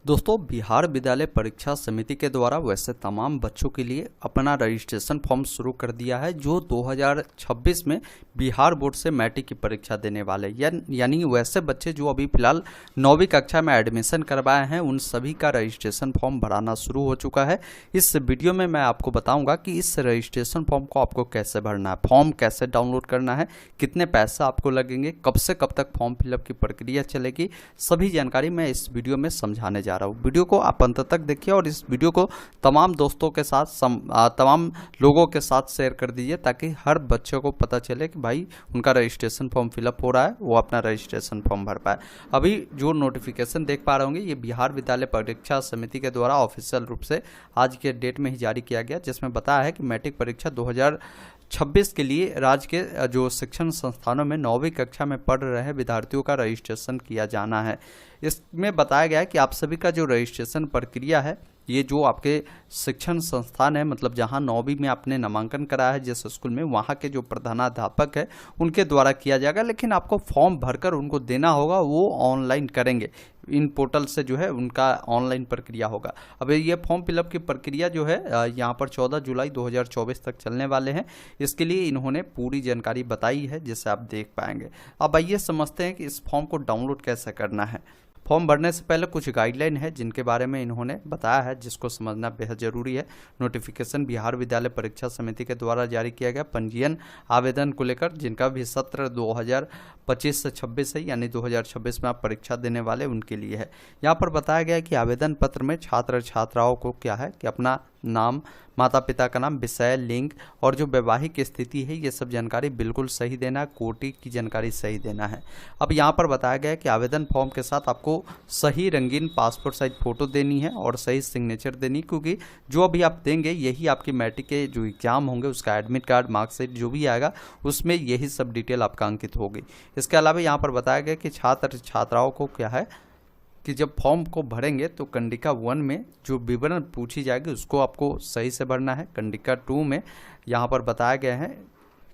दोस्तों, बिहार विद्यालय परीक्षा समिति के द्वारा वैसे तमाम बच्चों के लिए अपना रजिस्ट्रेशन फॉर्म शुरू कर दिया है जो 2026 में बिहार बोर्ड से मैट्रिक की परीक्षा देने वाले यानी वैसे बच्चे जो अभी फिलहाल 9वीं कक्षा में एडमिशन करवाए हैं उन सभी का रजिस्ट्रेशन फॉर्म भराना शुरू हो चुका है। इस वीडियो में मैं आपको बताऊंगा कि इस रजिस्ट्रेशन फॉर्म को आपको कैसे भरना है, फॉर्म कैसे डाउनलोड करना है, कितने पैसा आपको लगेंगे, कब से कब तक फॉर्म फिलअप की प्रक्रिया चलेगी, सभी जानकारी मैं इस वीडियो में समझाने जा रहा हूँ। वीडियो को आप अंत तक देखिए और इस वीडियो को तमाम दोस्तों के साथ तमाम लोगों के साथ शेयर कर दीजिए ताकि हर बच्चे को पता चले कि भाई उनका रजिस्ट्रेशन फॉर्म फिलअप हो रहा है, वो अपना रजिस्ट्रेशन फॉर्म भर पाए। अभी जो नोटिफिकेशन देख पा रहे होंगे ये बिहार विद्यालय परीक्षा समिति के द्वारा ऑफिशियल रूप से आज के डेट में ही जारी किया गया, जिसमें बताया है कि मैट्रिक परीक्षा 2026 के लिए राज्य के जो शिक्षण संस्थानों में 9वीं कक्षा में पढ़ रहे विद्यार्थियों का रजिस्ट्रेशन किया जाना है। इसमें बताया गया है कि आप सभी का जो रजिस्ट्रेशन प्रक्रिया है ये जो आपके शिक्षण संस्थान है, मतलब जहां 9वीं में आपने नामांकन कराया है जिस स्कूल में, वहां के जो प्रधानाध्यापक है उनके द्वारा किया जाएगा, लेकिन आपको फॉर्म भरकर उनको देना होगा, वो ऑनलाइन करेंगे। इन पोर्टल से जो है उनका ऑनलाइन प्रक्रिया होगा। अब ये फॉर्म फिलअप की प्रक्रिया जो है यहाँ पर 14 जुलाई 2024 तक चलने वाले हैं। इसके लिए इन्होंने पूरी जानकारी बताई है जिसे आप देख पाएंगे। अब आइए समझते हैं कि इस फॉर्म को डाउनलोड कैसे करना है। फॉर्म भरने से पहले कुछ गाइडलाइन है जिनके बारे में इन्होंने बताया है, जिसको समझना बेहद जरूरी है। नोटिफिकेशन बिहार विद्यालय परीक्षा समिति के द्वारा जारी किया गया पंजीयन आवेदन को लेकर, जिनका भी सत्र 2025 से 26 है, यानी 2026 में आप परीक्षा देने वाले उनके लिए है। यहाँ पर बताया गया है कि आवेदन पत्र में छात्र छात्राओं को क्या है कि अपना नाम, माता पिता का नाम, विषय, लिंग और जो वैवाहिक स्थिति है ये सब जानकारी बिल्कुल सही देना है, कोटि की जानकारी सही देना है। अब यहाँ पर बताया गया है कि आवेदन फॉर्म के साथ आपको सही रंगीन पासपोर्ट साइज फोटो देनी है और सही सिग्नेचर देनी, क्योंकि जो अभी आप देंगे यही आपकी मैट्रिक के जो एग्जाम होंगे उसका एडमिट कार्ड, मार्कशीट जो भी आएगा उसमें यही सब डिटेल आपका अंकित होगी। इसके अलावा यहाँ पर बताया गया कि छात्र छात्राओं को क्या है कि जब फॉर्म को भरेंगे तो कंडिका 1 में जो विवरण पूछी जाएगी उसको आपको सही से भरना है। कंडिका 2 में यहाँ पर बताया गया है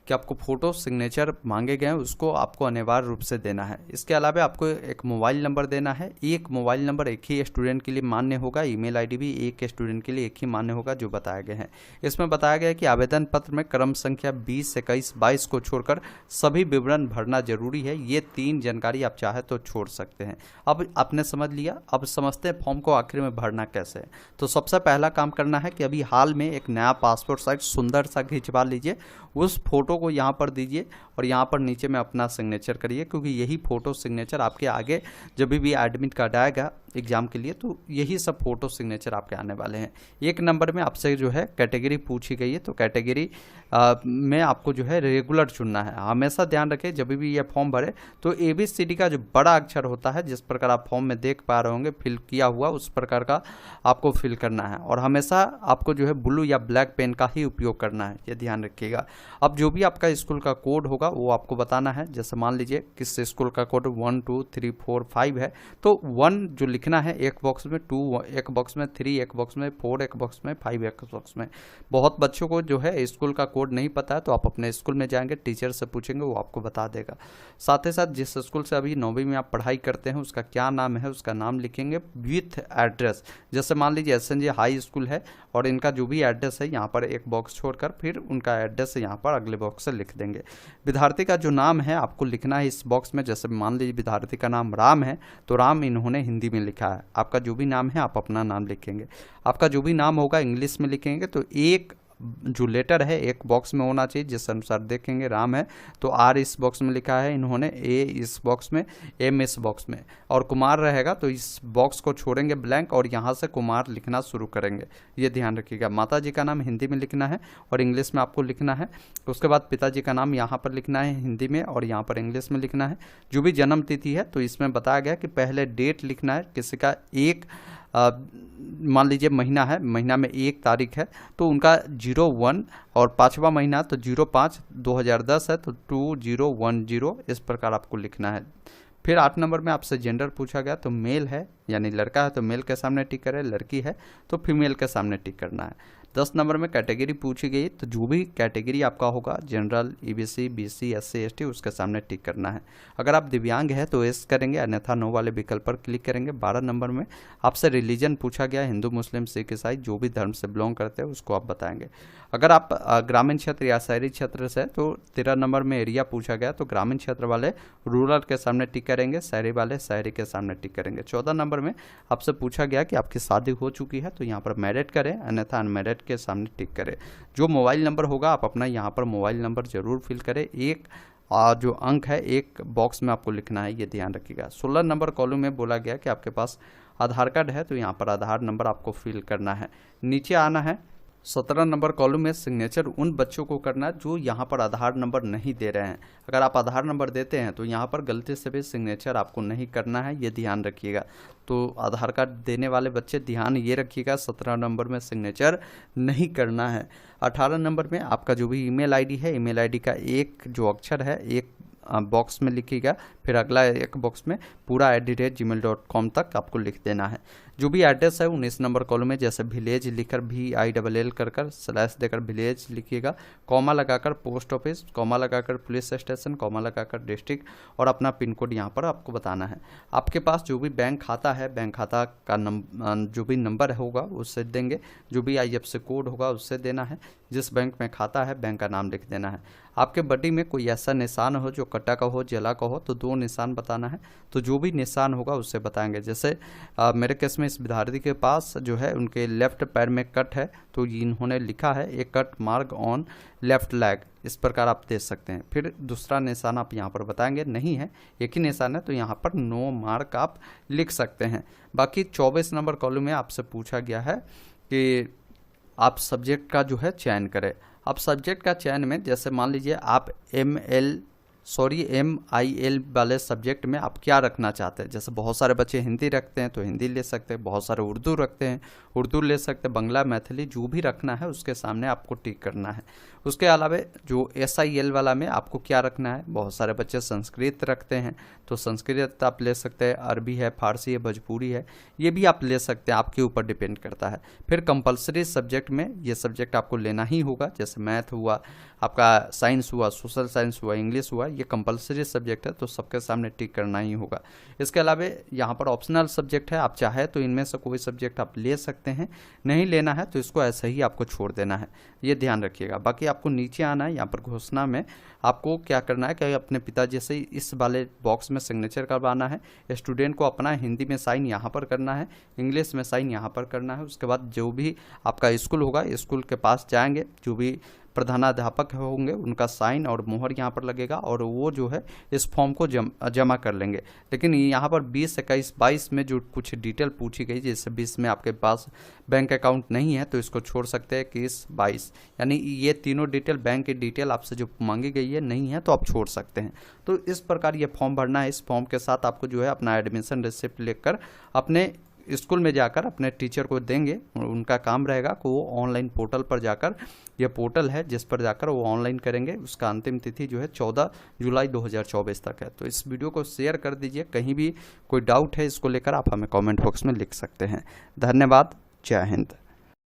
कि आपको फोटो सिग्नेचर मांगे गए हैं, उसको आपको अनिवार्य रूप से देना है। इसके अलावा आपको एक मोबाइल नंबर देना है। एक मोबाइल नंबर एक ही स्टूडेंट के लिए मान्य होगा, ईमेल आईडी भी एक स्टूडेंट के लिए एक ही मान्य होगा जो बताए गए हैं। इसमें बताया गया है कि आवेदन पत्र में क्रम संख्या 20, 21, 22 को छोड़कर सभी विवरण भरना जरूरी है। ये 3 जानकारी आप चाहे तो छोड़ सकते हैं। अब आपने समझ लिया, अब समझते हैं फॉर्म को आखिर में भरना कैसे है। तो सबसे पहला काम करना है कि अभी हाल में एक नया पासपोर्ट साइज सुंदर सा खिंचवा लीजिए, उस फोटो को यहाँ पर दीजिए और यहाँ पर नीचे में अपना सिग्नेचर करिए, क्योंकि यही फोटो सिग्नेचर आपके आगे जब भी एडमिट कार्ड आएगा एग्जाम के लिए तो यही सब फोटो सिग्नेचर आपके आने वाले हैं। 1 नंबर में आपसे जो है कैटेगरी पूछी गई है, तो कैटेगरी में आपको जो है रेगुलर चुनना है। हमेशा ध्यान रखें जब भी ये फॉर्म भरे तो ABCD का जो बड़ा अक्षर होता है, जिस प्रकार आप फॉर्म में देख पा रहे होंगे फिल किया हुआ, उस प्रकार का आपको फिल करना है और हमेशा आपको जो है ब्लू या ब्लैक पेन का ही उपयोग करना है, ये ध्यान रखिएगा। अब जो भी आपका स्कूल का कोड होगा वो आपको बताना है। जैसे मान लीजिए किस स्कूल का कोड 1 2 3 4 5 है, तो 1 जो लिखना है एक बॉक्स में, 2 एक बॉक्स में, 3 एक बॉक्स में, 4 एक बॉक्स में, 5 एक बॉक्स में। बहुत बच्चों को जो है स्कूल का कोड नहीं पता है तो आप अपने स्कूल में जाएंगे, टीचर से पूछेंगे, वो आपको बता देगा। साथ ही साथ जिस स्कूल से अभी 9वीं में आप पढ़ाई करते हैं उसका क्या नाम है उसका नाम लिखेंगे विथ एड्रेस। जैसे मान लीजिए SNJ हाई स्कूल है और इनका जो भी एड्रेस है यहाँ पर एक बॉक्स छोड़कर फिर उनका एड्रेस यहाँ पर अगले बॉक्स से लिख देंगे। विद्यार्थी का जो नाम है आपको लिखना है इस बॉक्स में। जैसे मान लीजिए विद्यार्थी का नाम राम है तो राम इन्होंने हिंदी में लिखा है। आपका जो भी नाम है आप अपना नाम लिखेंगे। आपका जो भी नाम होगा इंग्लिश में लिखेंगे, तो एक जो लेटर है एक बॉक्स में होना चाहिए। जिस अनुसार देखेंगे राम है तो R इस बॉक्स में लिखा है इन्होंने, A इस बॉक्स में, M इस बॉक्स में, और कुमार रहेगा तो इस बॉक्स को छोड़ेंगे ब्लैंक और यहाँ से कुमार लिखना शुरू करेंगे, ये ध्यान रखिएगा। माता जी का नाम हिंदी में लिखना है और इंग्लिश में आपको लिखना है। उसके बाद पिताजी का नाम यहाँ पर लिखना है हिंदी में और यहाँ पर इंग्लिश में लिखना है। जो भी जन्म तिथि है तो इसमें बताया गया कि पहले डेट लिखना है किसी का, एक मान लीजिए महीना है, महीना में 1 तारीख है तो उनका 01 और 5वां महीना तो 05/2010 है तो 2010, इस प्रकार आपको लिखना है। फिर 8 नंबर में आपसे जेंडर पूछा गया तो मेल है यानी लड़का है तो मेल के सामने टिक करें, लड़की है तो फीमेल के सामने टिक करना है। 10 नंबर में कैटेगरी पूछी गई, तो जो भी कैटेगरी आपका होगा general, EBC, BC, SC, ST, उसके सामने टिक करना है। अगर आप दिव्यांग है तो एस करेंगे, अन्यथा नो वाले विकल्प पर क्लिक करेंगे। 12 नंबर में आपसे रिलीजन पूछा गया, हिंदू, मुस्लिम, सिख, ईसाई, जो भी धर्म से बिलोंग करते हैं उसको आप बताएंगे। अगर आप ग्रामीण क्षेत्र या शहरी क्षेत्र से, तो 13 नंबर में एरिया पूछा गया, तो ग्रामीण क्षेत्र वाले रूरल के सामने टिक करेंगे, शहरी वाले शहरी के सामने टिक करेंगे। 14 नंबर में आपसे पूछा गया कि आपकी शादी हो चुकी है, तो यहाँ पर मैरिड करें, अन्यथा अनमैरिड के सामने टिक करें। जो मोबाइल नंबर होगा आप अपना यहाँ पर मोबाइल नंबर जरूर फिल करें। एक जो अंक है एक बॉक्स में आपको लिखना है, ये ध्यान रखिएगा। 16 नंबर कॉलम में बोला गया कि आपके पास आधार कार्ड है, तो यहाँ पर आधार नंबर आपको फिल करना है। नीचे आना है। 17 नंबर कॉलम में सिग्नेचर उन बच्चों को करना है जो यहाँ पर आधार नंबर नहीं दे रहे हैं। अगर आप आधार नंबर देते हैं तो यहाँ पर गलती से भी सिग्नेचर आपको नहीं करना है, ये ध्यान रखिएगा। तो आधार कार्ड देने वाले बच्चे ध्यान ये रखिएगा, 17 नंबर में सिग्नेचर नहीं करना है। 18 नंबर में आपका जो भी ईमेल आईडी है, ईमेल आईडी का एक जो अक्षर है एक बॉक्स में लिखिएगा, फिर अगला एक बॉक्स में पूरा @gmail.com तक आपको लिख देना है। जो भी एड्रेस है 19 नंबर कॉलम में, जैसे विलेज लिखकर VILL कर स्लैश देकर विलेज लिखिएगा, कॉमा लगाकर पोस्ट ऑफिस, कॉमा लगाकर पुलिस स्टेशन, कॉमा लगाकर डिस्ट्रिक्ट और अपना पिन कोड यहाँ पर आपको बताना है। आपके पास जो भी बैंक खाता है, बैंक खाता का जो भी नंबर होगा उससे देंगे, जो भी IFSC कोड होगा उससे देना है, जिस बैंक में खाता है बैंक का नाम लिख देना है। आपके बॉडी में कोई ऐसा निशान हो जो कटा का हो, जला का हो, तो 2 निशान बताना है। तो जो भी निशान होगा उससे बताएंगे। जैसे मेरे केस में इस विद्यार्थी के पास जो है उनके लेफ्ट पैर में कट है, तो इन्होंने लिखा है a cut mark on left leg, इस प्रकार आप दे सकते हैं। फिर दूसरा निशान आप यहाँ पर बताएंगे, नहीं है एक ही निशान है तो यहाँ पर नो मार्क आप लिख सकते हैं। बाकी 24 नंबर कॉलम में आपसे पूछा गया है कि आप सब्जेक्ट का जो है चयन करें। अब सब्जेक्ट का चयन में जैसे मान लीजिए आप MIL वाले सब्जेक्ट में आप क्या रखना चाहते हैं। जैसे बहुत सारे बच्चे हिंदी रखते हैं तो हिंदी ले सकते हैं, बहुत सारे उर्दू रखते हैं उर्दू ले सकते हैं, बंगला, मैथिली, जो भी रखना है उसके सामने आपको टिक करना है। उसके अलावा जो SIL वाला में आपको क्या रखना है, बहुत सारे बच्चे संस्कृत रखते हैं तो संस्कृत आप ले सकते हैं, अरबी है, फारसी है, भोजपुरी है, ये भी आप ले सकते हैं, आपके ऊपर डिपेंड करता है। फिर कंपलसरी सब्जेक्ट में ये सब्जेक्ट आपको लेना ही होगा, जैसे मैथ हुआ, आपका साइंस हुआ, सोशल साइंस हुआ, इंग्लिश हुआ, ये कंपलसरी सब्जेक्ट है तो सबके सामने टिक करना ही होगा। इसके अलावा यहाँ पर ऑप्शनल सब्जेक्ट है, आप चाहे तो इनमें से कोई सब्जेक्ट आप ले सकते हैं, नहीं लेना है तो इसको ऐसे ही आपको छोड़ देना है, ये ध्यान रखिएगा। बाकी आपको नीचे आना है, यहाँ पर घोषणा में आपको क्या करना है कि अपने पिताजी से इस वाले बॉक्स में सिग्नेचर करवाना है। स्टूडेंट को अपना हिंदी में साइन यहाँ पर करना है, इंग्लिश में साइन यहाँ पर करना है। उसके बाद जो भी आपका स्कूल होगा स्कूल के पास जाएंगे, जो भी प्रधानाध्यापक होंगे उनका साइन और मोहर यहाँ पर लगेगा और वो जो है इस फॉर्म को जमा कर लेंगे। लेकिन यहाँ पर 20, 21, 22 में जो कुछ डिटेल पूछी गई, जैसे 20 में आपके पास बैंक अकाउंट नहीं है तो इसको छोड़ सकते हैं। 21, 22 यानी ये तीनों डिटेल, बैंक की डिटेल आपसे जो मांगी गई है नहीं है तो आप छोड़ सकते हैं। तो इस प्रकार ये फॉर्म भरना है। इस फॉर्म के साथ आपको जो है अपना एडमिशन रिसिप्ट लेकर अपने स्कूल में जाकर अपने टीचर को देंगे। उनका काम रहेगा कि वो ऑनलाइन पोर्टल पर जाकर, ये पोर्टल है जिस पर जाकर वो ऑनलाइन करेंगे। उसका अंतिम तिथि जो है 14 जुलाई 2024 तक है। तो इस वीडियो को शेयर कर दीजिए। कहीं भी कोई डाउट है इसको लेकर आप हमें कमेंट बॉक्स में लिख सकते हैं। धन्यवाद। जय हिंद।